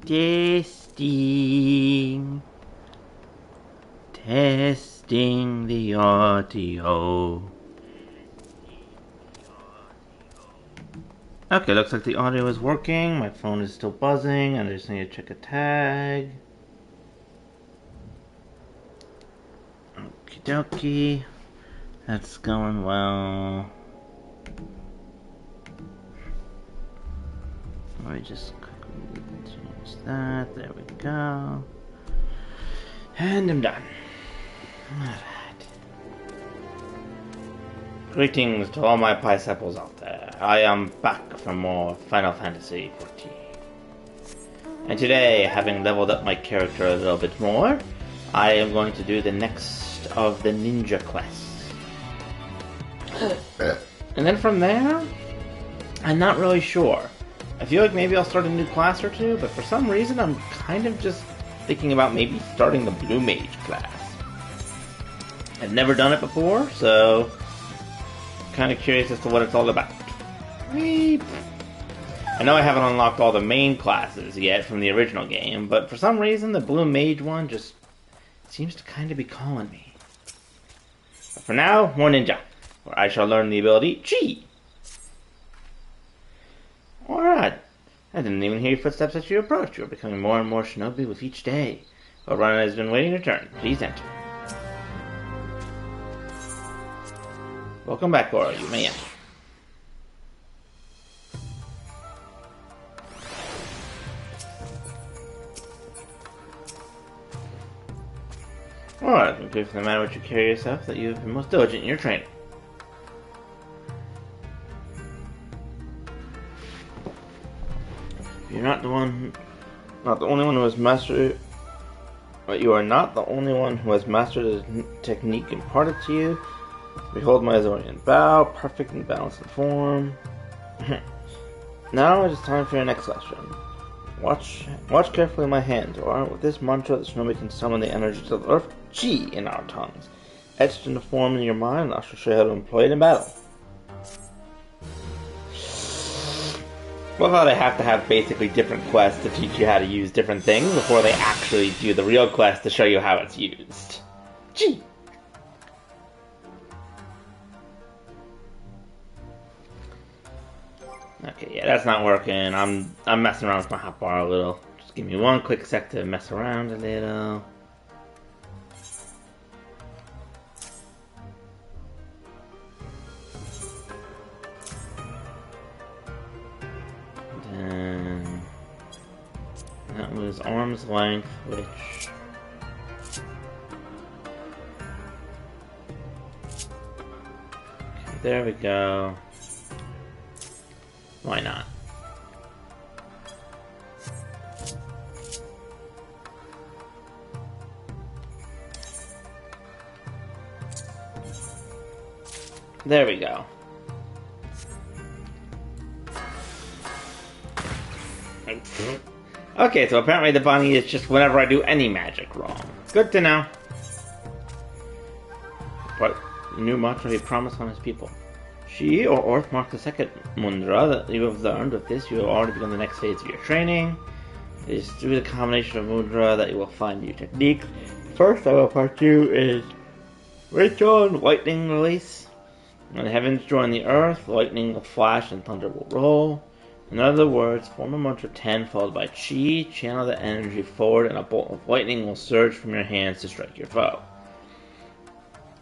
Testing. Testing the audio. Okay, looks like the audio is working. My phone is still buzzing, and I just need to check a tag. Okie dokie. That's going well. Let me just quickly change that. There we go. And I'm done. Alright. Greetings to all my disciples out there. I am back for more Final Fantasy XIV. And today, having leveled up my character a little bit more, I am going to do the next of the ninja quests. And then from there, I'm not really sure. I feel like maybe I'll start a new class or two, but for some reason I'm kind of just thinking about maybe starting the Blue Mage class. I've never done it before, so kind of curious as to what it's all about. I know I haven't unlocked all the main classes yet from the original game, but for some reason the Blue Mage one just seems to kind of be calling me. But for now, more ninja, where I shall learn the ability Chi. Alright, I didn't even hear your footsteps as you approached. You are becoming more and more shinobi with each day. O'Ryan has been waiting your turn. Please enter. Welcome back, Goro. You may enter. Alright, I'm clear from the manner in which you carry yourself that you have been most diligent in your training. You're not the only one who has mastered. But you are not the only one who has mastered the technique imparted to you. Behold my Azorian bow, perfect and balanced in form. Now it is time for your next lesson. Watch carefully my hands, or with this mantra the shinobi can summon the energies of the earth, Chi in our tongues, etched into form in your mind, and I shall show you how to employ it in battle. Well, they have to have basically different quests to teach you how to use different things before they actually do the real quest to show you how it's used. Gee! Okay, yeah, that's not working. I'm messing around with my hotbar a little. Just give me one quick sec to mess around a little. That was arm's length, which... Okay, there we go. Why not? There we go. Okay, so apparently the bunny is just whenever I do any magic wrong. Good to know. But the new mantra he promised on his people. She or Orth mark the second mudra that you have learned. With this, you have already begun the next phase of your training. It is through the combination of mudra that you will find new techniques. First, I will part you is Rachel and lightning release. When the heavens join the earth, lightning will flash and thunder will roll. In other words, form a mantra 10 followed by Chi, channel the energy forward, and a bolt of lightning will surge from your hands to strike your foe.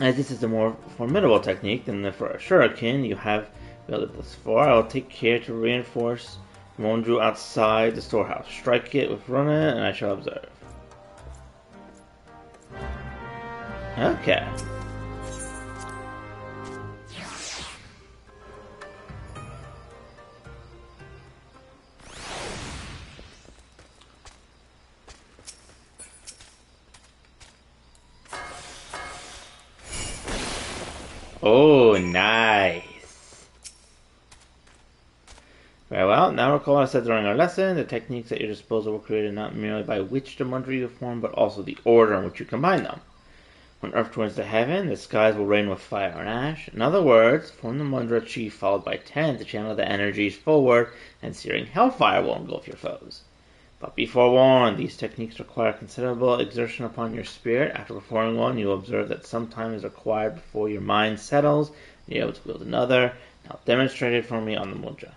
As this is a more formidable technique than the for a shuriken you have wielded thus far, I will take care to reinforce Mondru outside the storehouse. Strike it with Runa, and I shall observe. Okay. Oh, nice. Very well, now recall what I said during our lesson. The techniques at your disposal were created not merely by which the mantra you form, but also the order in which you combine them. When earth turns to heaven, the skies will rain with fire and ash. In other words, form the mantra Chi followed by 10 to channel the energies forward, and searing hellfire will engulf your foes. But be forewarned, these techniques require considerable exertion upon your spirit. After performing one, you will observe that some time is required before your mind settles, and you're able to wield another. Now demonstrate it for me on the mudra.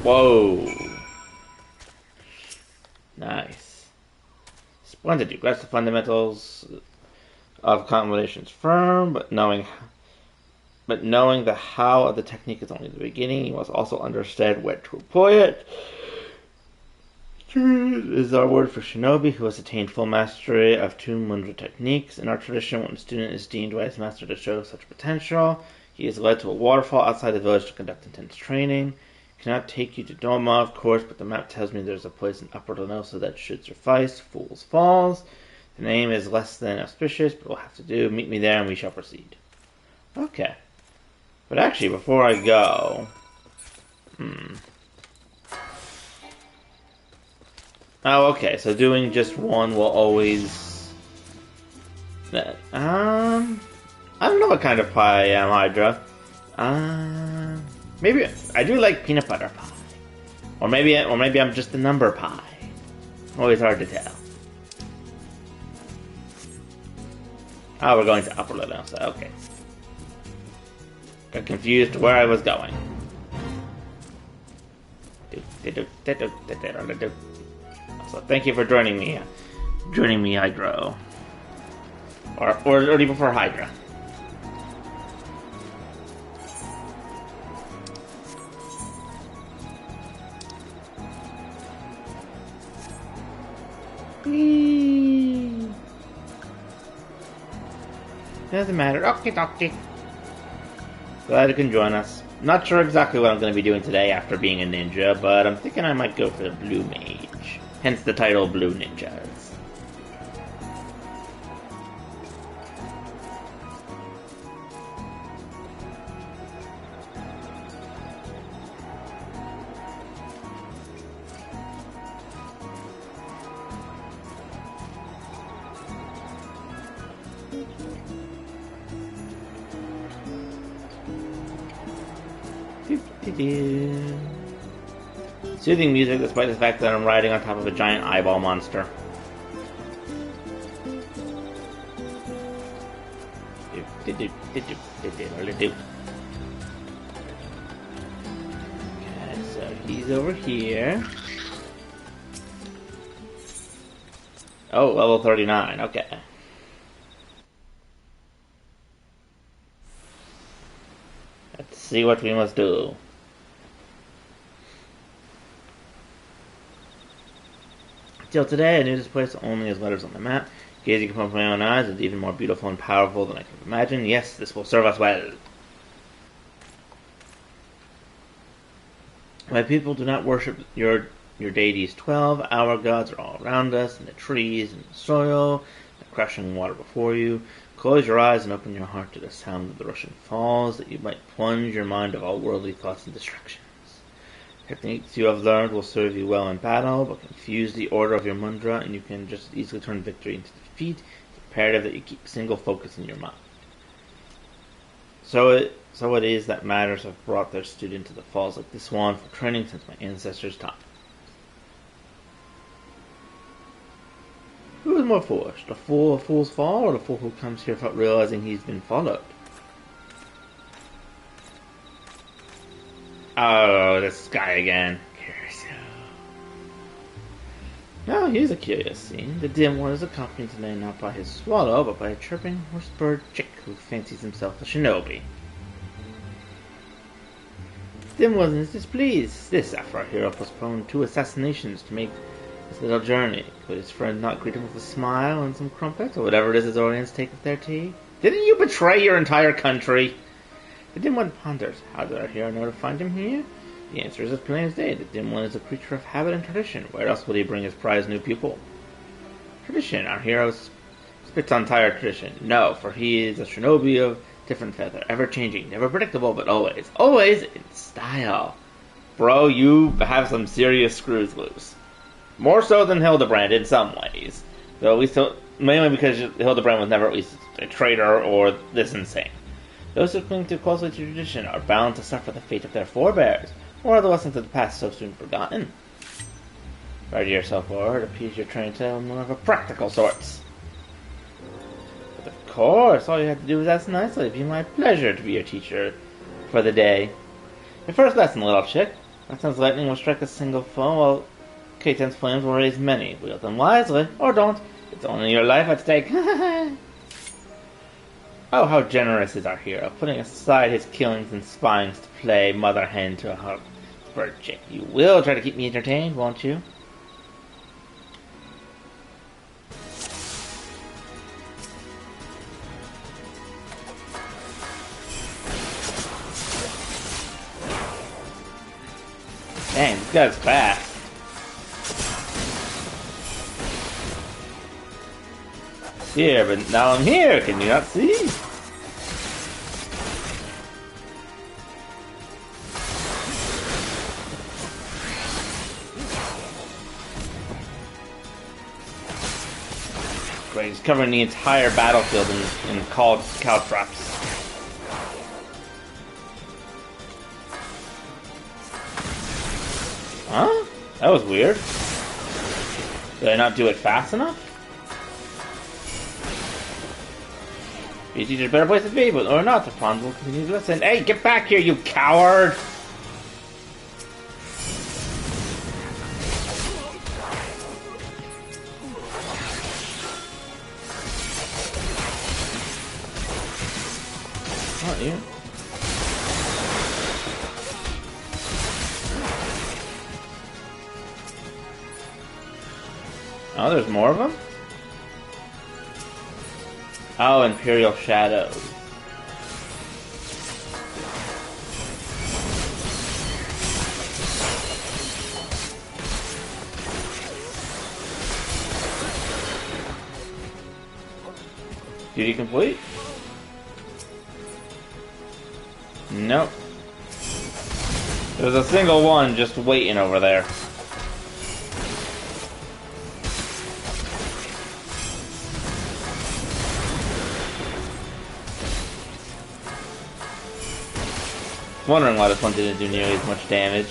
Whoa! Nice. Splendid. You grasp the fundamentals of combinations firm, but knowing the how of the technique is only the beginning, you must also understand when to employ it. Is our word for shinobi who has attained full mastery of two mudra techniques. In our tradition, when a student is deemed by his master to show such potential, he is led to a waterfall outside the village to conduct intense training. Cannot take you to Doma, of course, but the map tells me there's a place in Upper Lenosa that should suffice. Fool's Falls. The name is less than auspicious, but we'll have to do. Meet me there and we shall proceed. Okay. But actually, before I go... Oh, okay, so doing just one will always... I don't know what kind of pie I am, Hydra. Maybe I do like peanut butter pie, or maybe I'm just a number pie. Always hard to tell. Oh, we're going to Upper Lenosa. Okay. Got confused where I was going. So thank you for joining me. Hydro, or even for Hydra. Doesn't matter. Okie. Glad you can join us. Not sure exactly what I'm going to be doing today after being a ninja, but I'm thinking I might go for the Blue Mage. Hence the title Blue Ninjas. Soothing music despite the fact that I'm riding on top of a giant eyeball monster. Okay, so he's over here. Oh, level 39, okay. Let's see what we must do. Till today, I knew this place only as letters on the map. Gazing upon my own eyes, it's even more beautiful and powerful than I could imagine. Yes, this will serve us well. My people do not worship your deities 12. Our gods are all around us, in the trees, in the soil, the crushing water before you. Close your eyes and open your heart to the sound of the rushing falls, that you might plunge your mind of all worldly thoughts and distractions. Techniques you have learned will serve you well in battle, but confuse the order of your mudra, and you can just easily turn victory into defeat. It's imperative that you keep single focus in your mind. So it is that matters have brought their student to the falls like this one for training since my ancestors' time. Who is more foolish, the fool of Fool's Fall, or the fool who comes here without realizing he's been followed? Oh, this guy again. Curious. No, here's a curious scene. The dim one is accompanied today not by his swallow, but by a chirping horse-bird chick who fancies himself a shinobi. Dim one is displeased. This, after our hero postponed 2 assassinations to make this little journey. Could his friend not greet him with a smile and some crumpets, or whatever it is his audience take with their tea? Didn't you betray your entire country? The dim one ponders. How did our hero know to find him here? The answer is as plain as day. The dim one is a creature of habit and tradition. Where else would he bring his prized new pupil? Tradition. Our hero spits on tired tradition. No, for he is a shinobi of different feather, ever-changing, never predictable, but always in style. Bro, you have some serious screws loose. More so than Hildebrand in some ways. Though at least, mainly because Hildebrand was never at least a traitor or this insane. Those who cling too closely to tradition are bound to suffer the fate of their forebears, or the lessons of the past so soon forgotten. Ready yourself, Lord, appease your training to more of a practical sorts. But of course, all you have to do is ask nicely. It'd be my pleasure to be your teacher for the day. Your first lesson, little chick. Sometimes lightning will strike a single foe, while K-10's flames will raise many. Wield them wisely, or don't. It's only your life at stake. Oh, how generous is our hero, putting aside his killings and spyings to play mother hen to a bird chick. You will try to keep me entertained, won't you? Dang, this guy's fast. Here, but now I'm here. Can you not see? Great, he's covering the entire battlefield in cow traps. Huh? That was weird. Did I not do it fast enough? You teach a better place to be, but or not, the pawns will continue to listen. Hey, get back here, you coward! Not you. Oh, there's more of them? Oh, Imperial Shadows. Duty complete? Nope. There's a single one just waiting over there. Wondering why this one didn't do nearly as much damage.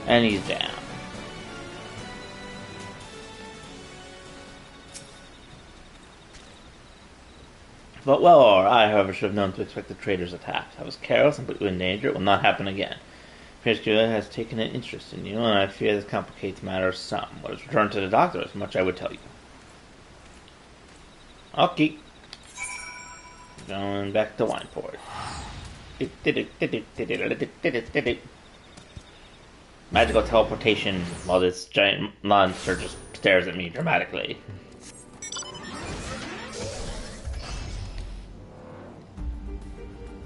And he's down. But well, I, however, should have known to expect the trader's attack. I was careless and put you in danger. It will not happen again. Pierce Julia has taken an interest in you, and I fear this complicates matters some. Let us return to the doctor, as much I would tell you. Okay. Going back to Wineport. Magical teleportation while this giant monster just stares at me dramatically.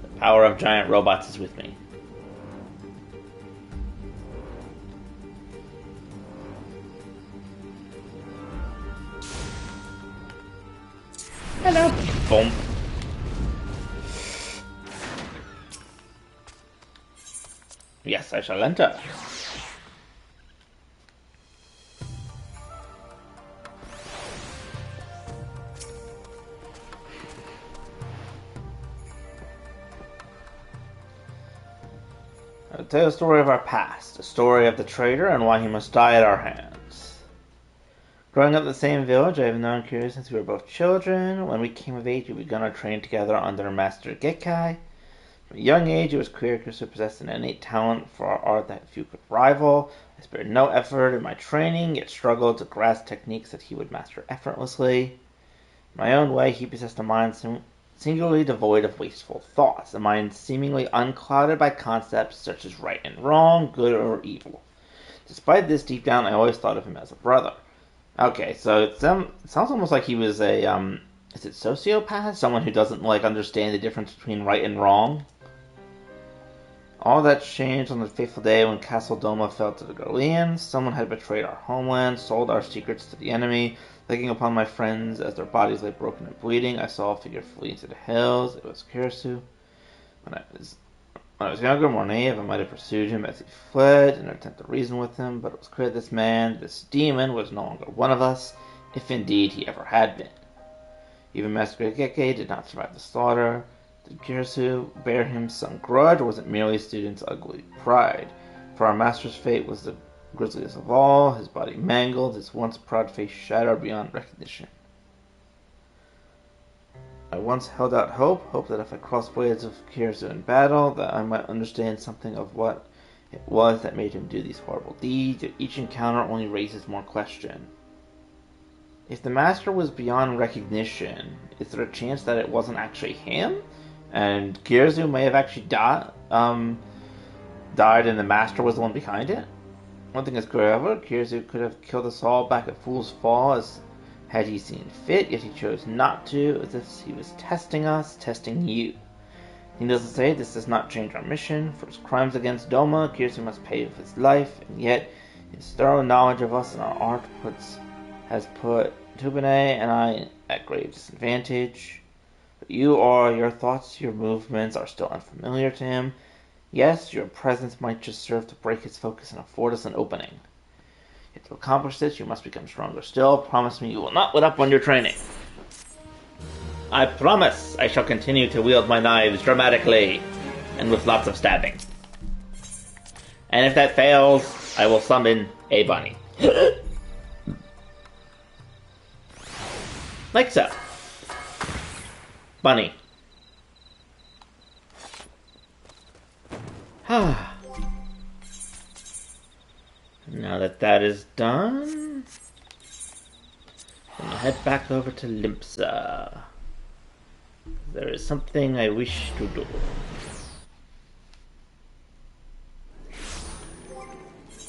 The power of giant robots is with me. Hello. Boom. Yes, I shall enter. I'll tell the story of our past, the story of the traitor and why he must die at our hands. Growing up in the same village, I have known Kiryu since we were both children. When we came of age, we began our training together under Master Gekkai. From a young age, it was clear Kiryu possessed an innate talent for art that few could rival. I spared no effort in my training, yet struggled to grasp techniques that he would master effortlessly. In my own way, he possessed a mind singularly devoid of wasteful thoughts, a mind seemingly unclouded by concepts such as right and wrong, good or evil. Despite this, deep down, I always thought of him as a brother. Okay, so it sounds almost like he was a, is it sociopath? Someone who doesn't, understand the difference between right and wrong? All that changed on the fateful day when Castle Doma fell to the Garleans. Someone had betrayed our homeland, sold our secrets to the enemy. Looking upon my friends as their bodies lay broken and bleeding, I saw a figure flee into the hills. It was Kirisu. When I was younger, more naive, I might have pursued him as he fled in an attempt to reason with him, but it was clear this man, this demon, was no longer one of us, if indeed he ever had been. Even Master Geke did not survive the slaughter. Did Kirisu bear him some grudge, or was it merely students' ugly pride? For our master's fate was the grisliest of all, his body mangled, his once proud face shattered beyond recognition. I once held out hope that if I crossed blades with Kirisu in battle, that I might understand something of what it was that made him do these horrible deeds, yet each encounter only raises more question. If the master was beyond recognition, is there a chance that it wasn't actually him? And Kirisu may have actually died and the master was the one behind it? One thing is clear, however, Kirisu could have killed us all back at Fool's Fall as had he seen fit, yet he chose not to, as if he was testing us, testing you. Needless to say, this does not change our mission. For his crimes against Doma, Kirisu must pay with his life, and yet his thorough knowledge of us and our art has put Tubine and I at grave disadvantage. But your thoughts, your movements are still unfamiliar to him. Yes, your presence might just serve to break his focus and afford us an opening. Yet to accomplish this, you must become stronger still. Promise me you will not let up on your training. I promise I shall continue to wield my knives dramatically and with lots of stabbing. And if that fails, I will summon a bunny. Like so. Bunny. Now that is done, I'm gonna head back over to Limpsa. There is something I wish to do.